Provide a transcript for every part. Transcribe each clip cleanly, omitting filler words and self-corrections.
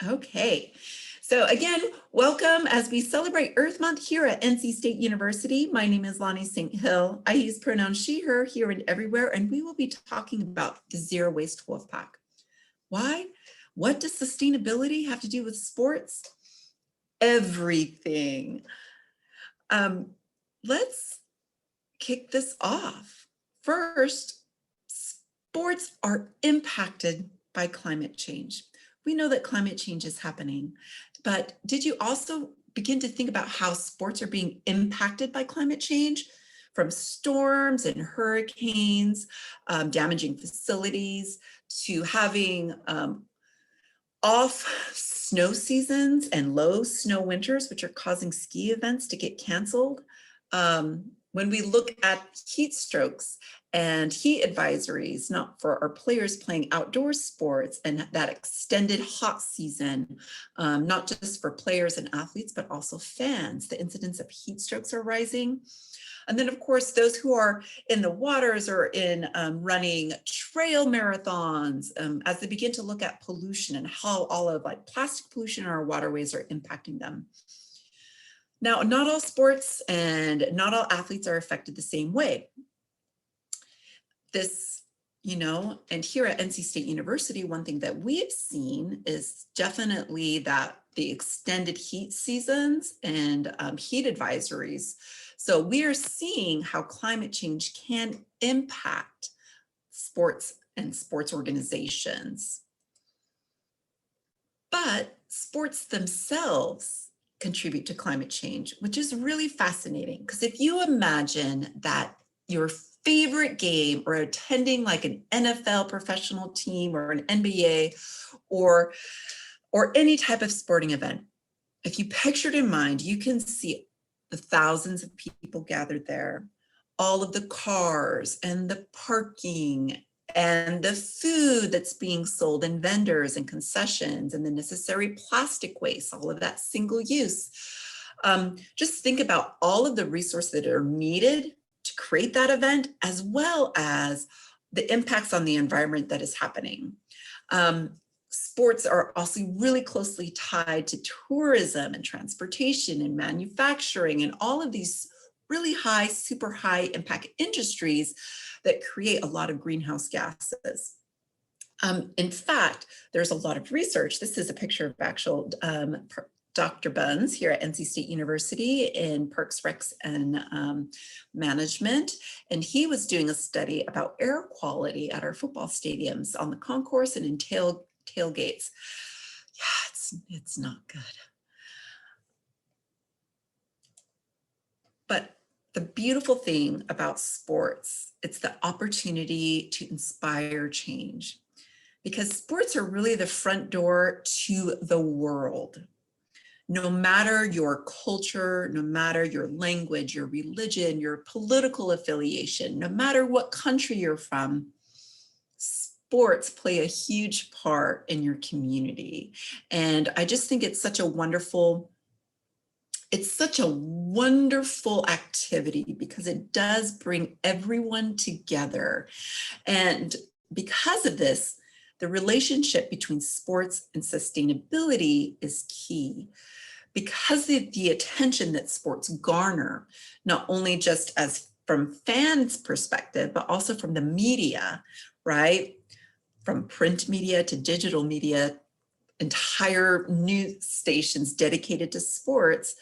Okay, so again, welcome as we celebrate Earth Month here at NC State University. My name is Lonnie St. Hill. I use pronouns she, her, here, and everywhere, and we will be talking about the Zero Waste Wolfpack. Why? What does sustainability have to do with sports? Everything. Let's kick this off. First, sports are impacted by climate change. We know that climate change is happening, but did you also begin to think about how sports are being impacted by climate change? From storms and hurricanes, damaging facilities, to having off snow seasons and low snow winters, which are causing ski events to get canceled. When we look at heat strokes and heat advisories, not for our players playing outdoor sports and that extended hot season, not just for players and athletes, but also fans, the incidence of heat strokes are rising. And then, of course, those who are in the waters or in running trail marathons, as they begin to look at pollution and how all of plastic pollution in our waterways are impacting them. Now, not all sports and not all athletes are affected the same way. This, and here at NC State University, one thing that we've seen is definitely that the extended heat seasons and heat advisories. So we are seeing how climate change can impact sports and sports organizations. But sports themselves contribute to climate change, which is really fascinating. Because if you imagine that your favorite game or attending like an NFL professional team or an NBA or any type of sporting event, if you pictured in mind, you can see the thousands of people gathered there, all of the cars and the parking and the food that's being sold and vendors and concessions and the necessary plastic waste, all of that single use. Just think about all of the resources that are needed to create that event, as well as the impacts on the environment that is happening. Sports are also really closely tied to tourism and transportation and manufacturing and all of these really high, super high impact industries that create a lot of greenhouse gases. In fact, there's a lot of research. This is a picture of actual Dr. Buns here at NC State University in Parks, Recs, and Management. And he was doing a study about air quality at our football stadiums on the concourse and in tailgates. Yeah, it's not good. But the beautiful thing about sports, it's the opportunity to inspire change, because sports are really the front door to the world. No matter your culture, no matter your language, your religion, your political affiliation, no matter what country you're from, sports play a huge part in your community. And I just think it's such a wonderful activity because it does bring everyone together. And because of this, the relationship between sports and sustainability is key, because of the attention that sports garner, not only just as from fans' perspective, but also from the media, right? From print media to digital media, entire news stations dedicated to sports.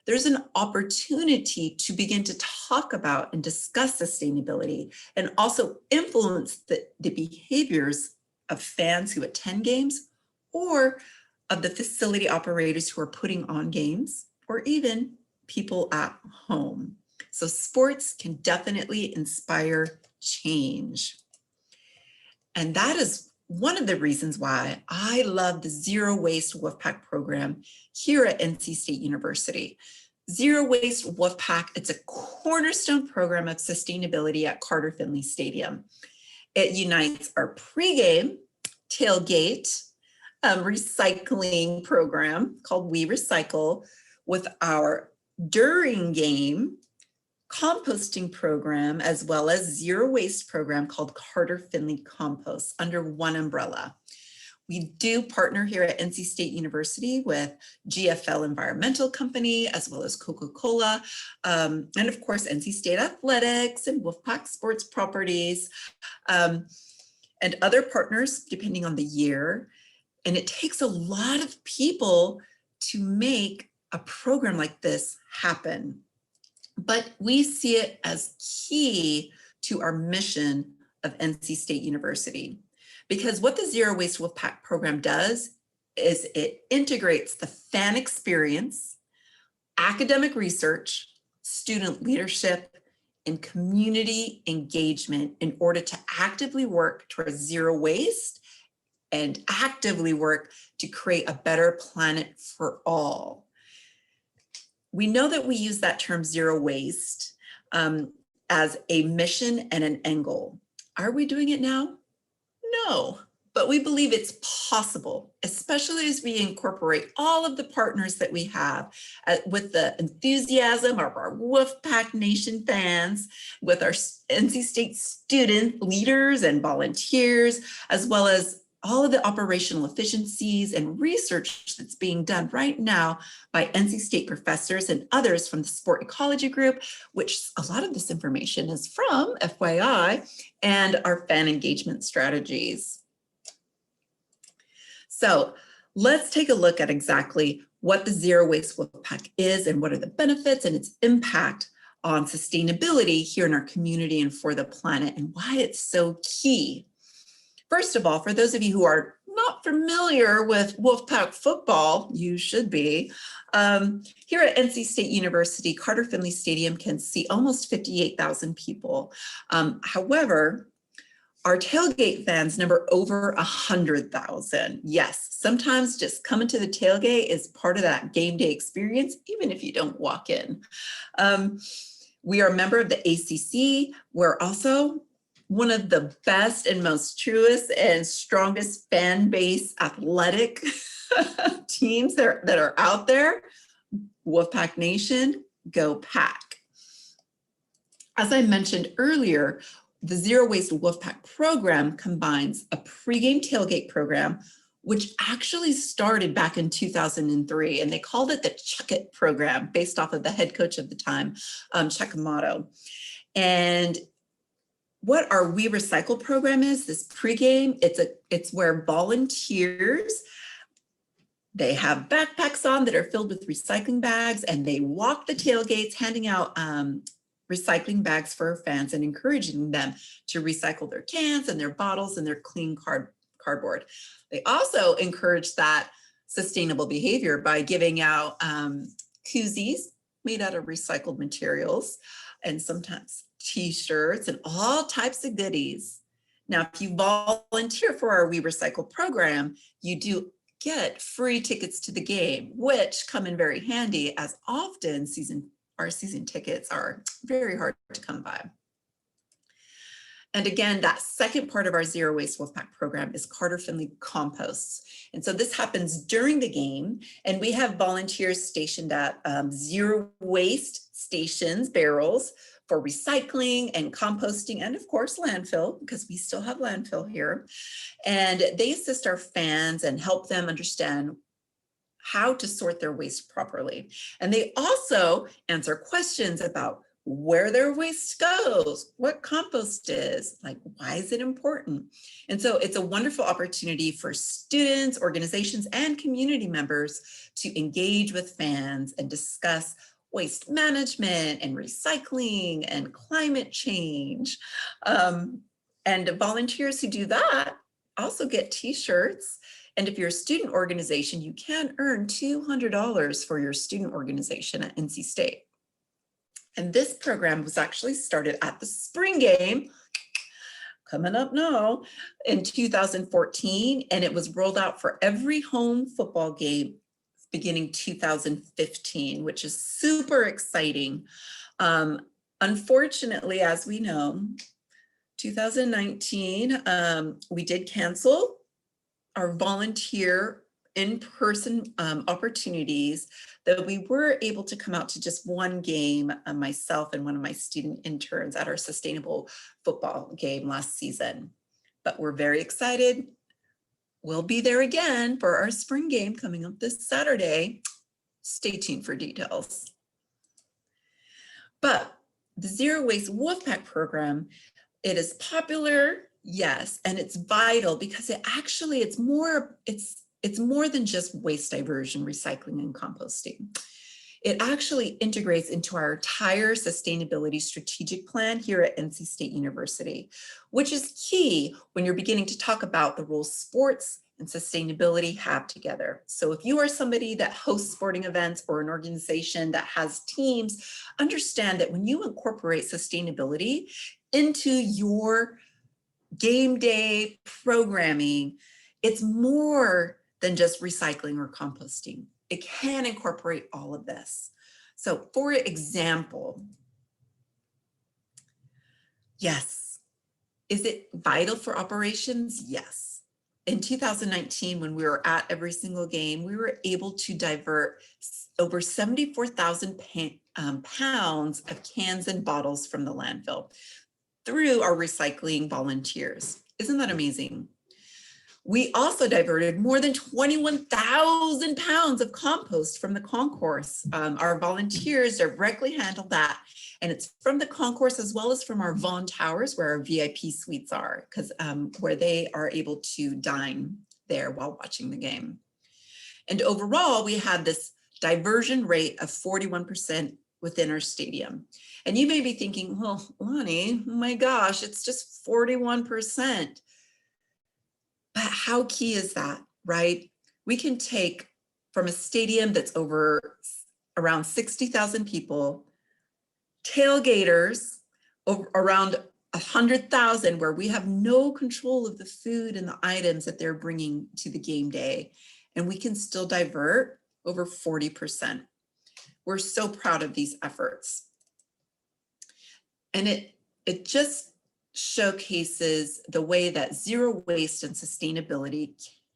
There's an opportunity to begin to talk about and discuss sustainability and also influence the behaviors of fans who attend games or of the facility operators who are putting on games or even people at home. So sports can definitely inspire change. And that is one of the reasons why I love the Zero Waste Wolfpack program here at NC State University. Zero Waste Wolfpack, it's a cornerstone program of sustainability at Carter-Finley Stadium. It unites our pregame, tailgate, recycling program called We Recycle with our during game composting program, as well as zero waste program called Carter-Finley Composts under one umbrella. We do partner here at NC State University with GFL Environmental Company, as well as Coca-Cola, and of course, NC State Athletics and Wolfpack Sports Properties, and other partners, depending on the year. And it takes a lot of people to make a program like this happen. But we see it as key to our mission of NC State University. Because what the Zero Waste Wolfpack program does is it integrates the fan experience, academic research, student leadership, and community engagement in order to actively work towards zero waste and actively work to create a better planet for all. We know that we use that term zero waste as a mission and an end goal. Are we doing it now? No, but we believe it's possible, especially as we incorporate all of the partners that we have with the enthusiasm of our Wolfpack Nation fans, with our NC State student leaders and volunteers, as well as all of the operational efficiencies and research that's being done right now by NC State professors and others from the Sport Ecology Group, which a lot of this information is from, FYI, and our fan engagement strategies. So let's take a look at exactly what the Zero Waste Wolfpack is and what are the benefits and its impact on sustainability here in our community and for the planet, and why it's so key. First of all, for those of you who are not familiar with Wolfpack football, you should be. Here at NC State University, Carter-Finley Stadium can seat almost 58,000 people. However, our tailgate fans number over 100,000. Yes, sometimes just coming to the tailgate is part of that game day experience, even if you don't walk in. We are a member of the ACC. We're also one of the best and most truest and strongest fan base athletic teams that are out there. Wolfpack Nation, go Pack. As I mentioned earlier, the Zero Waste Wolfpack program combines a pregame tailgate program, which actually started back in 2003, and they called it the Chuck It program, based off of the head coach of the time, Chuck Amato. And what our We Recycle program is, this pregame, it's where volunteers, they have backpacks on that are filled with recycling bags, and they walk the tailgates handing out recycling bags for fans and encouraging them to recycle their cans and their bottles and their clean cardboard. They also encourage that sustainable behavior by giving out koozies made out of recycled materials, and sometimes t-shirts and all types of goodies. Now, if you volunteer for our We Recycle program, you do get free tickets to the game, which come in very handy, as often our season tickets are very hard to come by. And again, that second part of our Zero Waste Wolfpack program is Carter-Finley Composts. And so this happens during the game, and we have volunteers stationed at zero waste stations, barrels, for recycling and composting, and of course landfill, because we still have landfill here. And they assist our fans and help them understand how to sort their waste properly. And they also answer questions about where their waste goes, what compost is, like why is it important? And so it's a wonderful opportunity for students, organizations, and community members to engage with fans and discuss waste management and recycling and climate change. And volunteers who do that also get t-shirts. And if you're a student organization, you can earn $200 for your student organization at NC State. And this program was actually started at the spring game, coming up now, in 2014, and it was rolled out for every home football game beginning 2015, which is super exciting. Unfortunately, as we know, 2019, we did cancel our volunteer in-person opportunities, though we were able to come out to just one game, myself and one of my student interns at our sustainable football game last season. But we're very excited. we'll be there again for our spring game coming up this Saturday. Stay tuned for details. But the Zero Waste Wolfpack program, it is popular, yes, and it's vital because it's more than just waste diversion, recycling, and composting. It actually integrates into our entire sustainability strategic plan here at NC State University, which is key when you're beginning to talk about the role sports and sustainability have together. So if you are somebody that hosts sporting events or an organization that has teams, understand that when you incorporate sustainability into your game day programming, it's more than just recycling or composting. It can incorporate all of this. So for example, yes, is it vital for operations? Yes. In 2019, when we were at every single game, we were able to divert over 74,000 pounds of cans and bottles from the landfill through our recycling volunteers. Isn't that amazing? We also diverted more than 21,000 pounds of compost from the concourse. Our volunteers directly handle that. And it's from the concourse as well as from our Vaughn Towers where our VIP suites are, because where they are able to dine there while watching the game. And overall, we had this diversion rate of 41% within our stadium. And you may be thinking, well, Lonnie, oh my gosh, it's just 41%. But how key is that, right? We can take from a stadium that's over around 60,000 people, tailgaters around 100,000 where we have no control of the food and the items that they're bringing to the game day, and we can still divert over 40%. We're so proud of these efforts. And it just showcases the way that zero waste and sustainability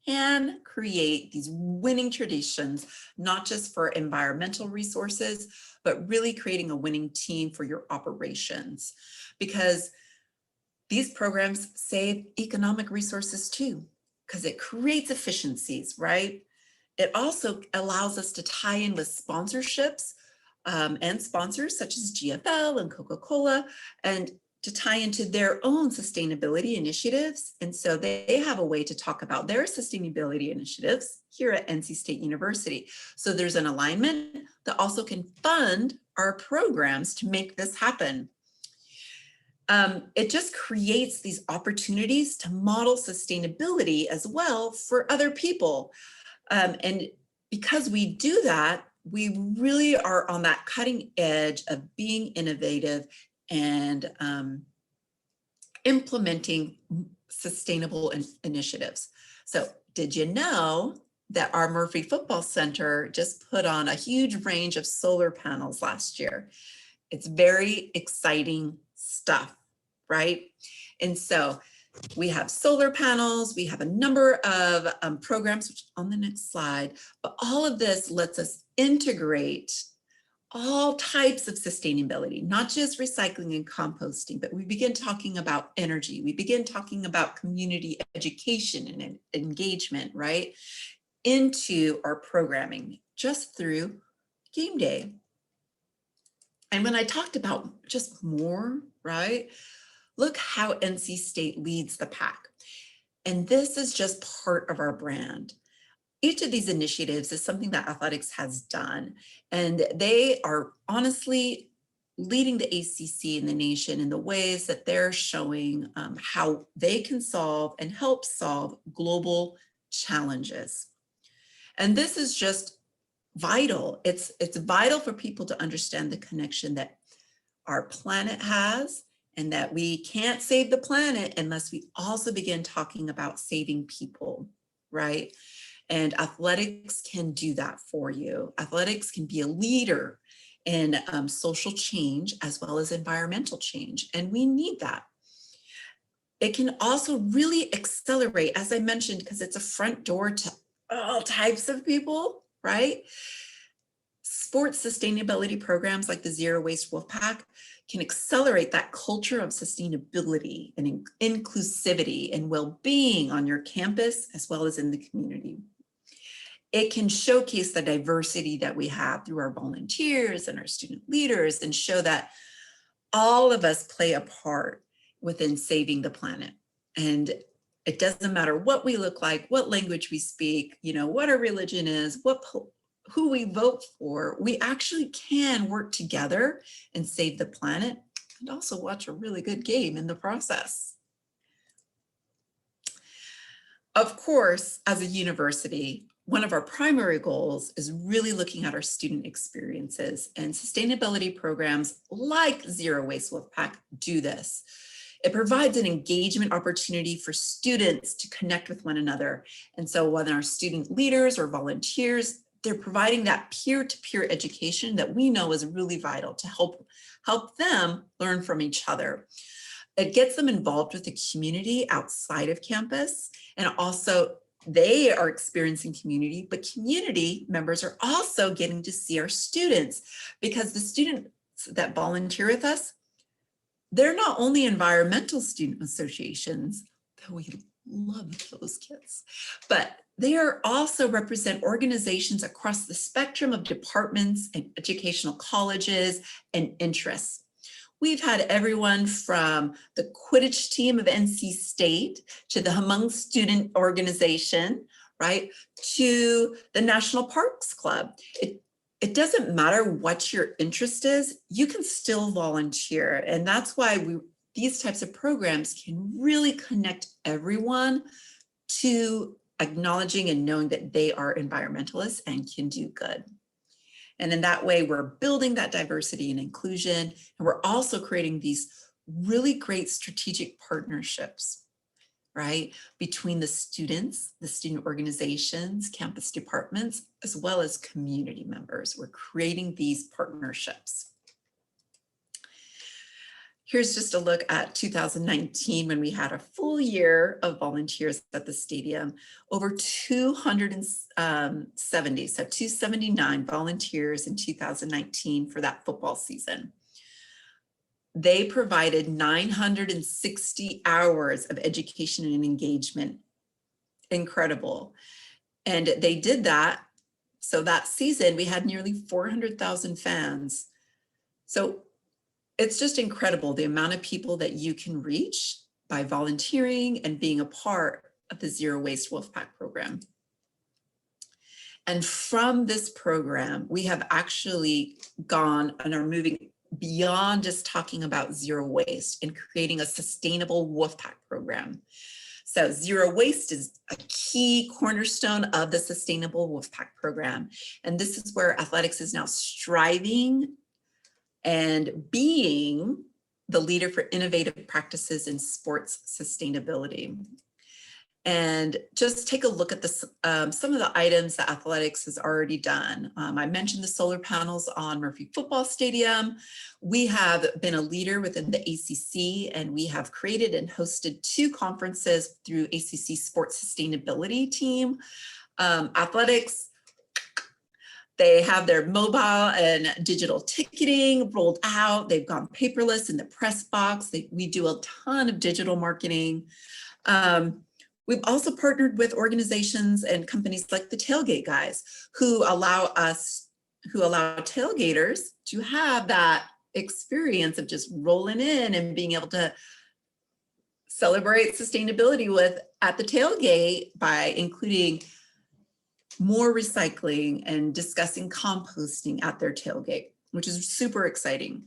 can create these winning traditions, not just for environmental resources, but really creating a winning team for your operations. Because these programs save economic resources too, because it creates efficiencies, right? It also allows us to tie in with sponsorships and sponsors such as GFL and Coca-Cola, and to tie into their own sustainability initiatives. And so they have a way to talk about their sustainability initiatives here at NC State University. So there's an alignment that also can fund our programs to make this happen. It just creates these opportunities to model sustainability as well for other people. And because we do that, we really are on that cutting edge of being innovative and implementing sustainable initiatives. So did you know that our Murphy Football Center just put on a huge range of solar panels last year? It's very exciting stuff, right? And so we have solar panels, we have a number of programs, which on the next slide, but all of this lets us integrate all types of sustainability, not just recycling and composting, but we begin talking about energy. We begin talking about community education and engagement, right? Into our programming just through game day. And when I talked about just more, right? Look how NC State leads the pack. And this is just part of our brand. Each of these initiatives is something that athletics has done, and they are honestly leading the ACC and the nation in the ways that they're showing how they can solve and help solve global challenges. And this is just vital. It's vital for people to understand the connection that our planet has, and that we can't save the planet unless we also begin talking about saving people, right? And athletics can do that for you. Athletics can be a leader in social change as well as environmental change, and we need that. It can also really accelerate, as I mentioned, because it's a front door to all types of people, right? Sports sustainability programs like the Zero Waste Wolfpack can accelerate that culture of sustainability and inclusivity and well-being on your campus as well as in the community. It can showcase the diversity that we have through our volunteers and our student leaders and show that all of us play a part within saving the planet. And it doesn't matter what we look like, what language we speak, what our religion is, who we vote for, we actually can work together and save the planet and also watch a really good game in the process. Of course, as a university, one of our primary goals is really looking at our student experiences, and sustainability programs like Zero Waste Wolfpack do this. It provides an engagement opportunity for students to connect with one another. And so when our student leaders or volunteers, they're providing that peer-to-peer education that we know is really vital to help them learn from each other. It gets them involved with the community outside of campus, and also they are experiencing community, but community members are also getting to see our students, because the students that volunteer with us, they're not only environmental student associations, though we love those kids, but they are also represent organizations across the spectrum of departments and educational colleges and interests. We've had everyone from the Quidditch team of NC State to the Hmong Student Organization, right, to the National Parks Club. It doesn't matter what your interest is, you can still volunteer. And that's why these types of programs can really connect everyone to acknowledging and knowing that they are environmentalists and can do good. And in that way, we're building that diversity and inclusion, and we're also creating these really great strategic partnerships, right, between the students, the student organizations, campus departments, as well as community members. We're creating these partnerships. Here's just a look at 2019 when we had a full year of volunteers at the stadium. Over 270, so 279 volunteers in 2019 for that football season. They provided 960 hours of education and engagement. Incredible. And they did that. So that season, we had nearly 400,000 fans. So it's just incredible the amount of people that you can reach by volunteering and being a part of the Zero Waste Wolfpack program. And from this program, we have actually gone and are moving beyond just talking about zero waste and creating a sustainable Wolfpack program. So zero waste is a key cornerstone of the sustainable Wolfpack program. And this is where athletics is now striving and being the leader for innovative practices in sports sustainability. And just take a look at this, some of the items that athletics has already done. I mentioned the solar panels on Murphy Football Stadium. We have been a leader within the ACC, and we have created and hosted 2 conferences through ACC Sports Sustainability Team. Athletics, they have their mobile and digital ticketing rolled out. They've gone paperless in the press box. We do a ton of digital marketing. We've also partnered with organizations and companies like the Tailgate Guys, who allow tailgaters to have that experience of just rolling in and being able to celebrate sustainability at the tailgate by including more recycling and discussing composting at their tailgate, which is super exciting.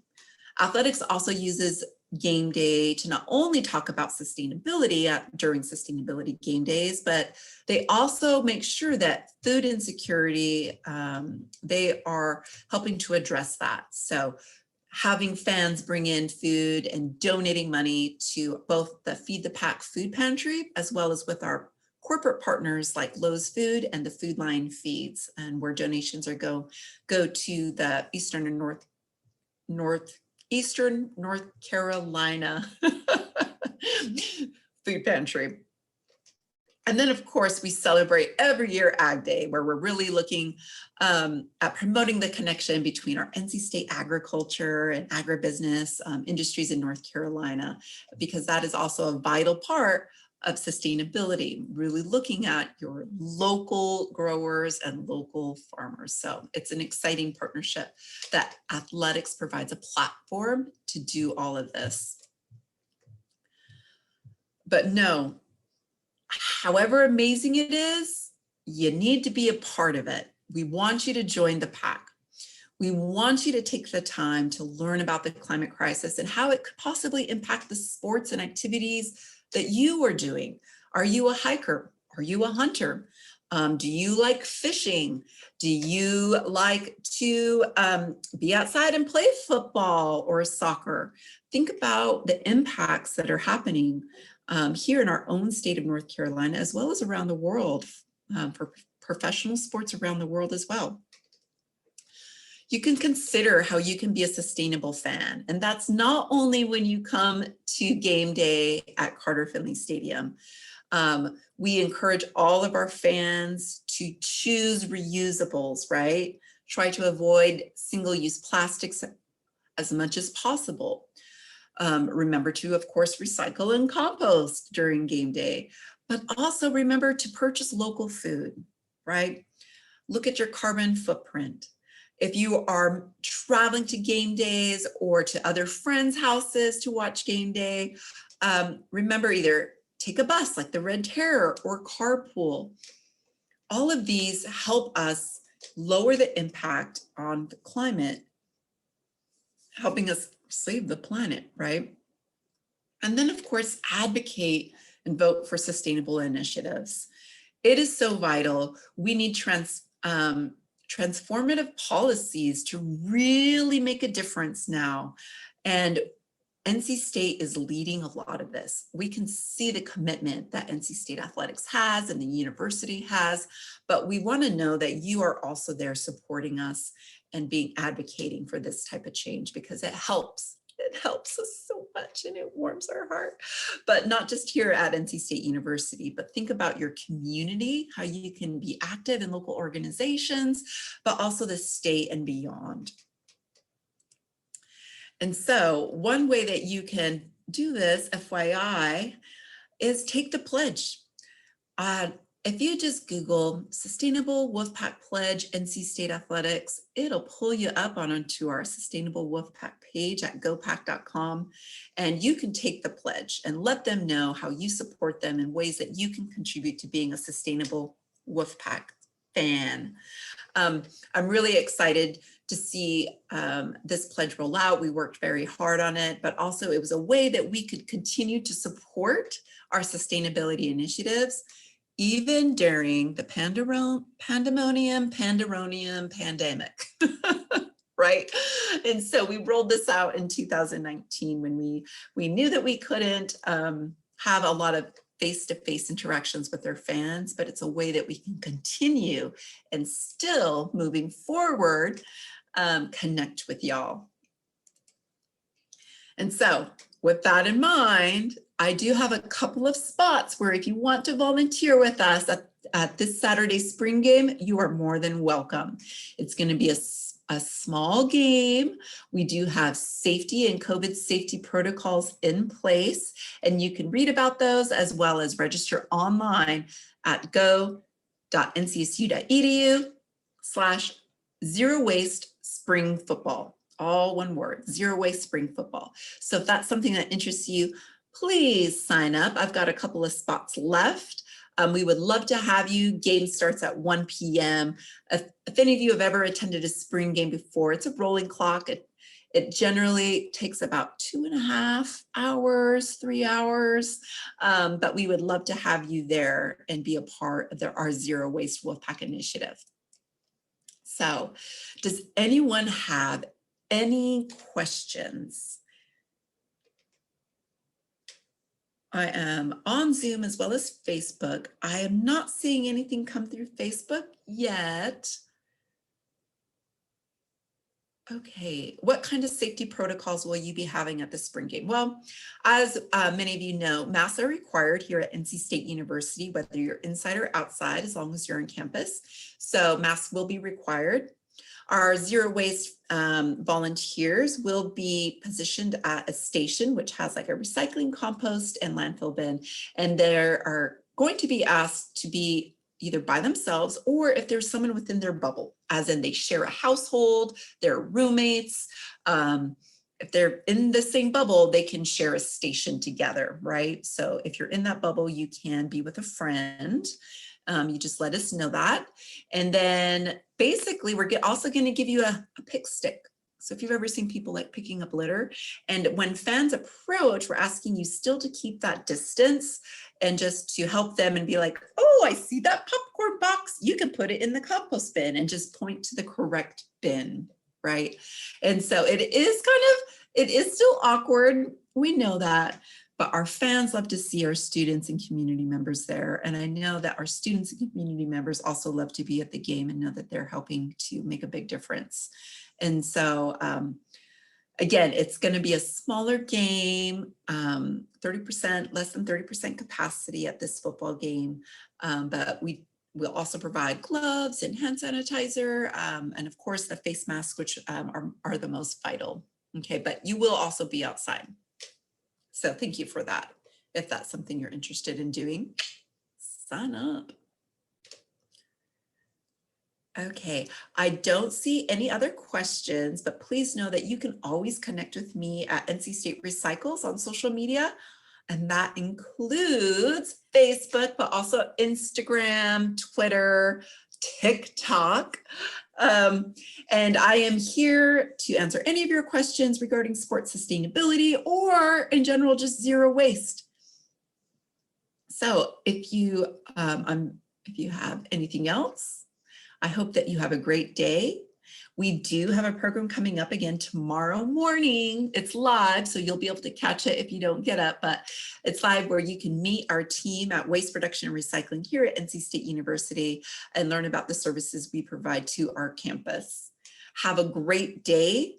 Athletics also uses game day to not only talk about sustainability during sustainability game days, but they also make sure that food insecurity, they are helping to address that. So having fans bring in food and donating money to both the Feed the Pack food pantry, as well as with our corporate partners like Lowe's Food and the Food Line Feeds, and where donations are go to the Eastern and Northeastern North Carolina food pantry. And then, of course, we celebrate every year Ag Day, where we're really looking at promoting the connection between our NC State agriculture and agribusiness industries in North Carolina, because that is also a vital part of sustainability, really looking at your local growers and local farmers. So it's an exciting partnership that athletics provides a platform to do all of this. But no, however amazing it is, you need to be a part of it. We want you to join the pack. We want you to take the time to learn about the climate crisis and how it could possibly impact the sports and activities that you are doing. Are you a hiker? Are you a hunter? Do you like fishing? Do you like to be outside and play football or soccer? Think about the impacts that are happening here in our own state of North Carolina, as well as around the world, for professional sports around the world as well. You can consider how you can be a sustainable fan. And that's not only when you come to game day at Carter-Finley Stadium. We encourage all of our fans to choose reusables, right? Try to avoid single-use plastics as much as possible. Remember to, of course, recycle and compost during game day, but also remember to purchase local food, right? Look at your carbon footprint. If you are traveling to game days or to other friends' houses to watch game day, remember either take a bus like the Red Terror or carpool. All of these help us lower the impact on the climate, helping us save the planet, right? And then, of course, advocate and vote for sustainable initiatives. It is so vital. We need transformative policies to really make a difference now. And NC State is leading a lot of this. We can see the commitment that NC State athletics has and the university has, but we want to know that you are also there supporting us and being advocating for this type of change, because it helps. It helps us so much and it warms our heart. But not just here at NC State University, but think about your community, how you can be active in local organizations, but also the state and beyond. And so one way that you can do this, FYI, is take the pledge. If you just Google Sustainable Wolfpack Pledge NC State Athletics, it'll pull you up onto our Sustainable Wolfpack page at gopack.com, and you can take the pledge and let them know how you support them in ways that you can contribute to being a Sustainable Wolfpack fan. I'm really excited to see this pledge roll out. We worked very hard on it, but also it was a way that we could continue to support our sustainability initiatives, even during the pandemonium pandemic, right? And so we rolled this out in 2019 when we knew that we couldn't have a lot of face-to-face interactions with their fans, but it's a way that we can continue and still moving forward, connect with y'all. And so with that in mind, I do have a couple of spots where if you want to volunteer with us at this Saturday spring game, you are more than welcome. It's going to be a small game. We do have safety and COVID safety protocols in place, and you can read about those as well as register online at go.ncsu.edu/zero waste spring football. All one word, zero waste spring football. So if that's something that interests you, please sign up. I've got a couple of spots left. We would love to have you. Game starts at 1 p.m. If any of you have ever attended a spring game before, it's a rolling clock. It generally takes about 2.5 hours, 3 hours, but we would love to have you there and be a part of our Zero Waste Wolfpack initiative. So does anyone have any questions? I am on Zoom as well as Facebook. I am not seeing anything come through Facebook yet. Okay, what kind of safety protocols will you be having at the spring game? Well, as many of you know, masks are required here at NC State University, whether you're inside or outside, as long as you're on campus. So masks will be required. Our zero waste volunteers will be positioned at a station, which has like a recycling, compost, and landfill bin. And they are going to be asked to be either by themselves or if there's someone within their bubble, as in they share a household, they're roommates. If they're in the same bubble, they can share a station together, right? So if you're in that bubble, you can be with a friend. You just let us know that. And then basically we're also going to give you a pick stick. So if you've ever seen people like picking up litter, and when fans approach, we're asking you still to keep that distance and just to help them and be like, oh, I see that popcorn box. You can put it in the compost bin, and just point to the correct bin, right? And so it is still awkward. We know that. But our fans love to see our students and community members there. And I know that our students and community members also love to be at the game and know that they're helping to make a big difference. And so, again, it's going to be a smaller game, 30%, less than 30% capacity at this football game. But we'll also provide gloves and hand sanitizer, and of course the face masks, which are the most vital. Okay, but you will also be outside. So thank you for that. If that's something you're interested in doing, sign up. Okay, I don't see any other questions, but please know that you can always connect with me at NC State Recycles on social media. And that includes Facebook, but also Instagram, Twitter, TikTok. And I am here to answer any of your questions regarding sports sustainability or in general, just zero waste. So if you have anything else, I hope that you have a great day. We do have a program coming up again tomorrow morning. It's live, so you'll be able to catch it if you don't get up, but it's live where you can meet our team at Waste Reduction and Recycling here at NC State University and learn about the services we provide to our campus. Have a great day.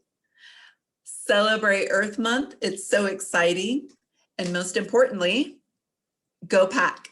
Celebrate Earth Month. It's so exciting. And most importantly, go pack.